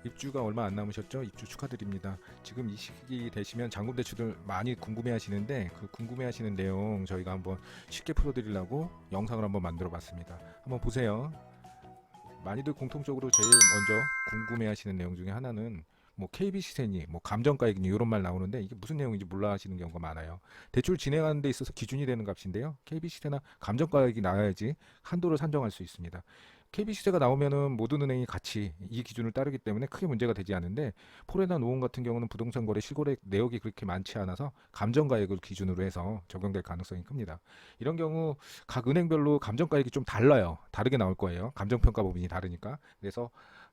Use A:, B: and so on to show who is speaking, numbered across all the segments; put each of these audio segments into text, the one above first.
A: 입주가 얼마 안 남으셨죠? 입주 축하드립니다. 지금 이 시기 되시면 잔금 대출을 많이 궁금해 하시는데 그 궁금해 하시는 내용 저희가 한번 쉽게 풀어드리려고 영상을 한번 만들어 봤습니다. 한번 보세요. 많이들 공통적으로 제일 먼저 궁금해 하시는 내용 중에 하나는 뭐 KB 시세니, 뭐 감정가액이니 이런 말 나오는데 이게 무슨 내용인지 몰라 하시는 경우가 많아요. 대출 진행하는 데 있어서 기준이 되는 값인데요. KB 시세나 감정가액이 나와야지 한도를 산정할 수 있습니다. KB 시세가 나오면은 모든 은행이 같이 이 기준을 따르기 때문에 크게 문제가 되지 않은데 폴에나 노원 같은 경우는 부동산 거래 실거래 내역이 그렇게 많지 않아서 감정가액을 기준으로 해서 적용될 가능성이 큽니다. 이런 경우 각 은행별로 감정가액이 좀 달라요. 다르게 나올 거예요. 감정평가 법인이 다르니까. 그래서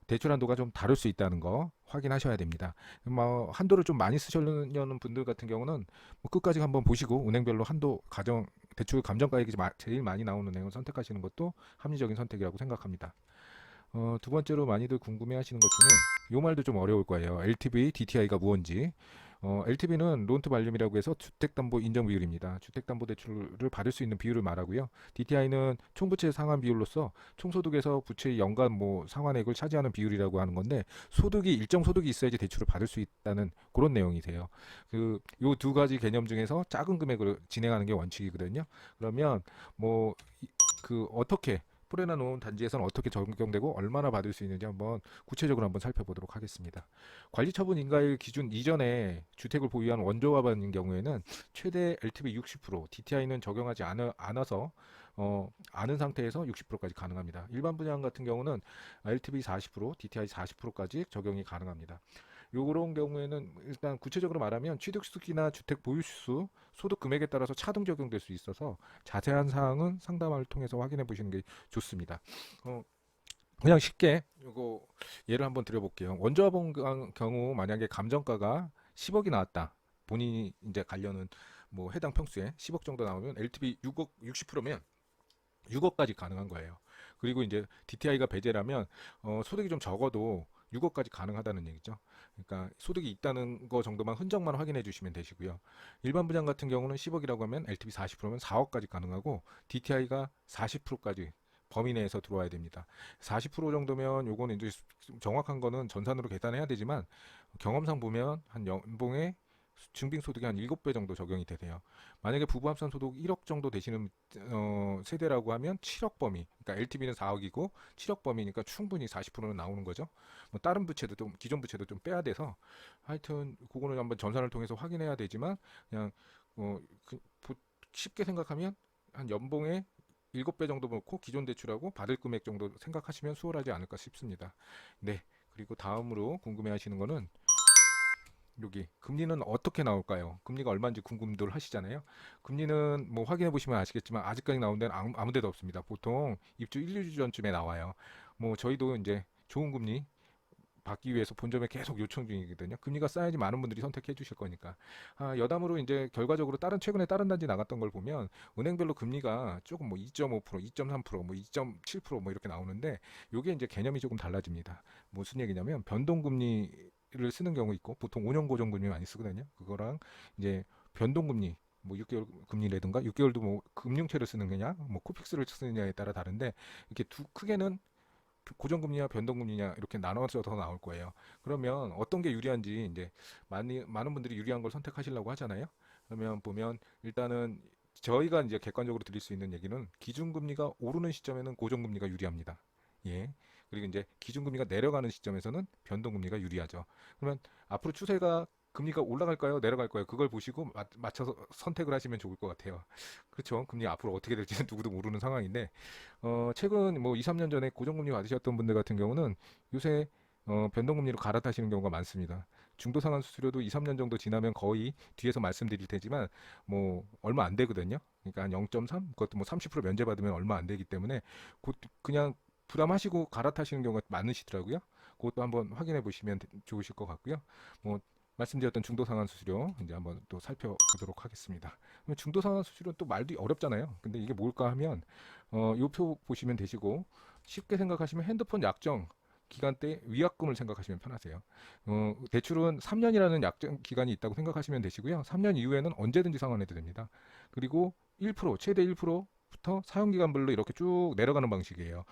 A: 대출 한도가 좀 다를 수 있다는 거 확인하셔야 됩니다. 뭐 한도를 좀 많이 쓰시려는 분들 같은 경우는 뭐 끝까지 한번 보시고 은행별로 한도 가정 대출 감정가액이 제일 많이 나오는 은행을 선택하시는 것도 합리적인 선택이라고 생각합니다. 두 번째로 많이들 궁금해하시는 것 중에 요 말도 좀 어려울 거예요. LTV, DTI가 무언지. LTV는 론투 발륨이라고 해서 주택담보 인정 비율입니다. 주택담보대출을 받을 수 있는 비율을 말하고요. DTI는 총부채 상환 비율로서 총소득에서 부채의 연간 뭐 상환액을 차지하는 비율이라고 하는 건데 소득이 일정 소득이 있어야지 대출을 받을 수 있다는 그런 내용이세요. 그 요 두 가지 개념 중에서 작은 금액으로 진행하는 게 원칙이거든요. 그러면 뭐 그 어떻게 프레나 놓은 단지에서는 어떻게 적용되고 얼마나 받을 수 있는지 한번 구체적으로 한번 살펴보도록 하겠습니다. 관리처분 인가일 기준 이전에 주택을 보유한 원조합원인 경우에는 최대 LTV 60%, DTI는 적용하지 않아서 아는 상태에서 60%까지 가능합니다. 일반 분양 같은 경우는 LTV 40%, DTI 40%까지 적용이 가능합니다. 요런 경우에는 일단 구체적으로 말하면 취득수기나 주택 보유수, 소득 금액에 따라서 차등 적용될 수 있어서 자세한 사항은 상담을 통해서 확인해 보시는 게 좋습니다. 어, 그냥 쉽게 요거 예를 한번 드려볼게요. 원조합원 경우 만약에 감정가가 10억이 나왔다. 본인이 이제 가려는 뭐 해당 평수에 10억 정도 나오면 LTV 6억 60%면 6억까지 가능한 거예요. 그리고 이제 DTI가 배제라면 소득이 좀 적어도 6억까지 가능하다는 얘기죠. 그러니까 소득이 있다는 거 정도만 흔적만 확인해 주시면 되시고요. 일반 분양 같은 경우는 10억이라고 하면 LTV 40%면 4억까지 가능하고 DTI가 40%까지 범위 내에서 들어와야 됩니다. 40% 정도면 요거는 이제 정확한 거는 전산으로 계산해야 되지만 경험상 보면 한 연봉의 증빙소득이 한 7배 정도 적용이 되세요. 만약에 부부 합산 소득 1억 정도 되시는 세대라고 하면 7억 범위, 그러니까 LTV는 4억이고 7억 범위니까 충분히 40%는 나오는 거죠. 뭐 다른 부채도 좀 기존 부채도 좀 빼야 돼서 하여튼 그거는 한번 전산을 통해서 확인해야 되지만 그냥 어, 그, 쉽게 생각하면 한 연봉의 7배 정도 넣고 기존 대출하고 받을 금액 정도 생각하시면 수월하지 않을까 싶습니다. 네. 그리고 다음으로 궁금해 하시는 거는 여기 금리는 어떻게 나올까요? 금리가 얼마인지 궁금들 하시잖아요. 금리는 뭐 확인해 보시면 아시겠지만 아직까지 나온 데는 아무 데도 없습니다. 보통 입주 1, 2주 전쯤에 나와요. 뭐 저희도 이제 좋은 금리 받기 위해서 본점에 계속 요청 중이거든요. 금리가 싸야지 많은 분들이 선택해 주실 거니까. 여담으로 이제 결과적으로 최근에 다른 단지 나갔던 걸 보면 은행별로 금리가 조금 뭐 2.5%, 2.3%, 뭐 2.7%뭐 이렇게 나오는데 요게 이제 개념이 조금 달라집니다. 무슨 얘기냐면 변동금리를 쓰는 경우 있고 보통 5년 고정금리 많이 쓰거든요. 그거랑 이제 변동금리 뭐 6개월 금리라든가 6개월도 뭐 금융채를 쓰는 거냐 뭐 코픽스를 쓰느냐에 따라 다른데 이렇게 크게는 고정금리냐 변동금리냐 이렇게 나눠서 더 나올 거예요. 그러면 어떤 게 유리한지 이제 많은 분들이 유리한 걸 선택하시려고 하잖아요. 그러면 보면 일단은 저희가 이제 객관적으로 드릴 수 있는 얘기는 기준금리가 오르는 시점에는 고정금리가 유리합니다. 예. 그리고 이제 기준금리가 내려가는 시점에서는 변동금리가 유리하죠. 그러면 앞으로 추세가 금리가 올라갈까요? 내려갈까요? 그걸 보시고 맞춰서 선택을 하시면 좋을 것 같아요. 그렇죠. 금리 앞으로 어떻게 될지는 누구도 모르는 상황인데 최근 뭐 2, 3년 전에 고정금리 받으셨던 분들 같은 경우는 요새 변동금리로 갈아타시는 경우가 많습니다. 중도상환 수수료도 2, 3년 정도 지나면 거의 뒤에서 말씀드릴 테지만 뭐 얼마 안 되거든요. 그러니까 한 0.3 그것도 뭐 30% 면제받으면 얼마 안 되기 때문에 곧 그냥 부담하시고 갈아타시는 경우가 많으시더라고요. 그것도 한번 확인해 보시면 좋으실 것 같고요. 뭐 말씀드렸던 중도상환 수수료 이제 한번 또 살펴보도록 하겠습니다. 중도상환 수수료는 또 말도 어렵잖아요. 근데 이게 뭘까 하면 요 표 보시면 되시고 쉽게 생각하시면 핸드폰 약정 기간 때 위약금을 생각하시면 편하세요. 대출은 3년이라는 약정 기간이 있다고 생각하시면 되시고요. 3년 이후에는 언제든지 상환해도 됩니다. 그리고 1% 최대 1%부터 사용기간별로 이렇게 쭉 내려가는 방식이에요.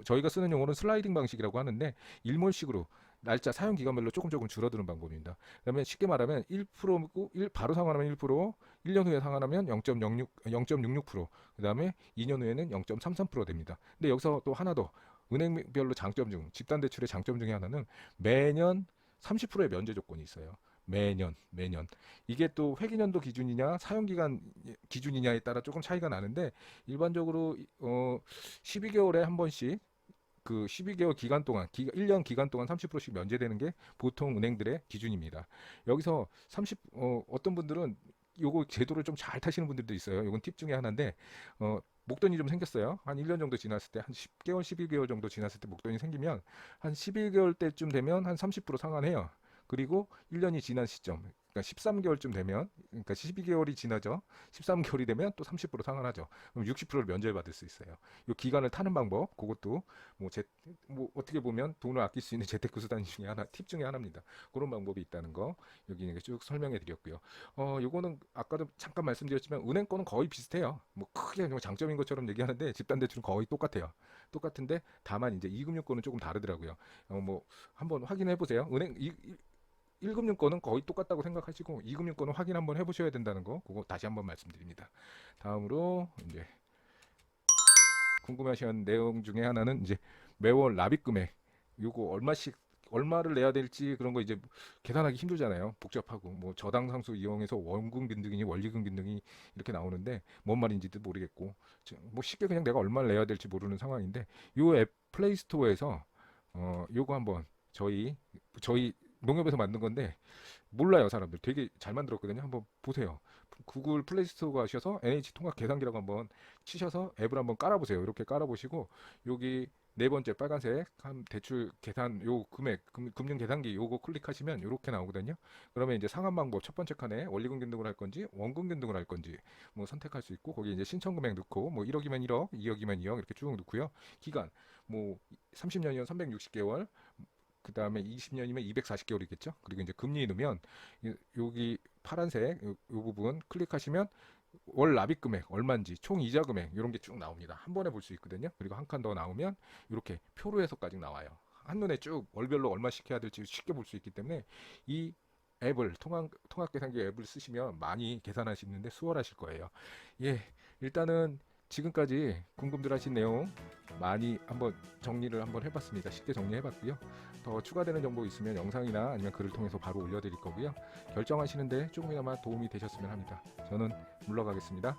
A: 저희가 쓰는 용어는 슬라이딩 방식이라고 하는데 일몰식으로 날짜 사용 기간별로 조금 줄어드는 방법입니다. 그러면 쉽게 말하면 1%고 바로 상환하면 1%, 1년 후에 상환하면 0.66%, 그다음에 2년 후에는 0.33% 됩니다. 근데 여기서 또 하나 더 은행별로 장점 중 집단 대출의 장점 중에 하나는 매년 30%의 면제 조건이 있어요. 매년 이게 또 회기년도 기준이냐 사용기간 기준이냐에 따라 조금 차이가 나는데 일반적으로 12개월에 한 번씩 그 12개월 기간 동안 1년 기간 동안 30%씩 면제되는 게 보통 은행들의 기준입니다. 여기서 어떤 분들은 요거 제도를 좀 잘 타시는 분들도 있어요. 요건 팁 중에 하나인데 목돈이 좀 생겼어요. 한 1년 정도 지났을 때 한 10개월, 12개월 정도 지났을 때 목돈이 생기면 한 11개월 때쯤 되면 한 30% 상환해요. 그리고 1년이 지난 시점, 그러니까 13개월쯤 되면, 그러니까 12개월이 지나죠. 13개월이 되면 또 30% 상환하죠. 그럼 60%를 면제를 받을 수 있어요. 이 기간을 타는 방법, 그것도 뭐 어떻게 보면 돈을 아낄 수 있는 재테크 수단 중에 하나, 팁 중에 하나입니다. 그런 방법이 있다는 거 여기 쭉 설명해 드렸고요. 요거는 아까도 잠깐 말씀드렸지만 은행 거는 거의 비슷해요. 뭐 크게 뭐 장점인 것처럼 얘기하는데 집단 대출은 거의 똑같아요. 똑같은데 다만 이제 2금융권은 조금 다르더라고요. 뭐 한번 확인해 보세요. 은행 1금융 거는 거의 똑같다고 생각하시고 2금융 거는 확인 한번 해보셔야 된다는 거 그거 다시 한번 말씀드립니다. 다음으로 이제 궁금하신 내용 중에 하나는 이제 매월 납입 금액 요거 얼마를 내야 될지 그런 거 이제 계산하기 힘들잖아요. 복잡하고 뭐 저당 상수 이용해서 원금 빈등이니 원리금 빈등이 이렇게 나오는데 뭔 말인지도 모르겠고 뭐 쉽게 그냥 내가 얼마를 내야 될지 모르는 상황인데 요 앱 플레이스토어에서 요거 한번 저희 농협에서 만든 건데 몰라요 사람들 되게 잘 만들었거든요. 한번 보세요. 구글 플레이스토어 가셔서 NH 통합 계산기라고 한번 치셔서 앱을 한번 깔아보세요. 이렇게 깔아보시고 여기 네 번째 빨간색 한 대출 계산 요 금액 금융 계산기 요거 클릭하시면 이렇게 나오거든요. 그러면 이제 상환 방법 첫 번째 칸에 원리금 변동을 할 건지 원금 변동을 할 건지 뭐 선택할 수 있고 거기 이제 신청 금액 넣고 뭐 1억이면 1억, 2억이면 2억 이렇게 쭉 넣고요. 기간 뭐 30년이면 360개월 그 다음에 20년이면 240개월이겠죠. 그리고 이제 금리 넣으면 여기 파란색 요 부분 클릭하시면 월 납입 금액 얼마인지 총 이자 금액 이런 게 쭉 나옵니다. 한 번에 볼 수 있거든요. 그리고 한 칸 더 나오면 이렇게 표로 해서까지 나와요. 한눈에 쭉 월별로 얼마씩 해야 될지 쉽게 볼 수 있기 때문에 이 앱을 통합계산기 앱을 쓰시면 많이 계산하시는데 수월하실 거예요. 예, 일단은 지금까지 궁금들 하신 내용 많이 한번 정리를 한번 해봤습니다. 쉽게 정리해봤고요. 더 추가되는 정보 있으면 영상이나 아니면 글을 통해서 바로 올려드릴 거고요. 결정하시는데 조금이나마 도움이 되셨으면 합니다. 저는 물러가겠습니다.